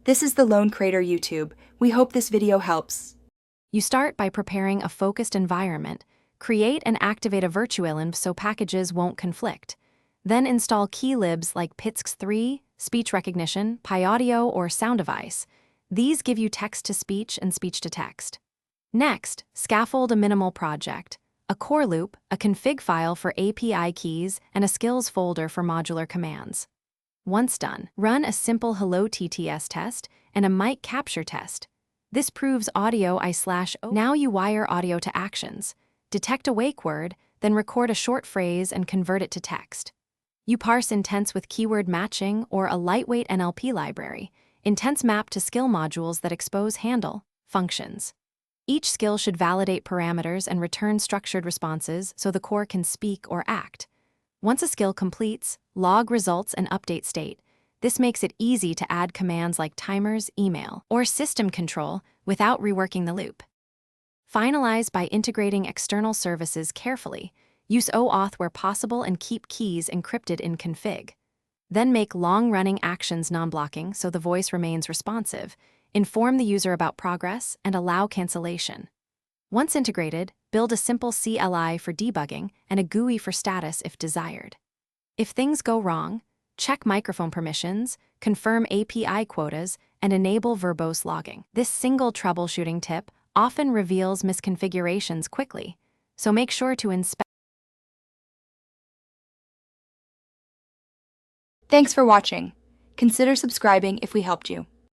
This is the Lone Crater YouTube. We hope this video helps. You start by preparing a focused environment. Create and activate a virtualenv so packages won't conflict. Then install key libs like PITSX3, speech recognition, PyAudio, or sound device. These give you text-to-speech and speech-to-text. Next, scaffold a minimal project, a core loop, a config file for API keys, and a skills folder for modular commands. Once done, run a simple Hello TTS test and a mic capture test. This proves audio I/O. Now you wire audio to actions. Detect a wake word, then record a short phrase and convert it to text. You parse intents with keyword matching or a lightweight NLP library. Intents map to skill modules that expose handle functions. Each skill should validate parameters and return structured responses so the core can speak or act. Once a skill completes, log results and update state. This makes it easy to add commands like timers, email, or system control without reworking the loop. Finalize by integrating external services carefully. Use OAuth where possible and keep keys encrypted in config. Then make long-running actions non-blocking so the voice remains responsive. Inform the user about progress and allow cancellation. Once integrated, build a simple CLI for debugging and a GUI for status if desired. If things go wrong, check microphone permissions, confirm API quotas, and enable verbose logging. This single troubleshooting tip often reveals misconfigurations quickly, so make sure to inspect. Thanks for watching. Consider subscribing if we helped you.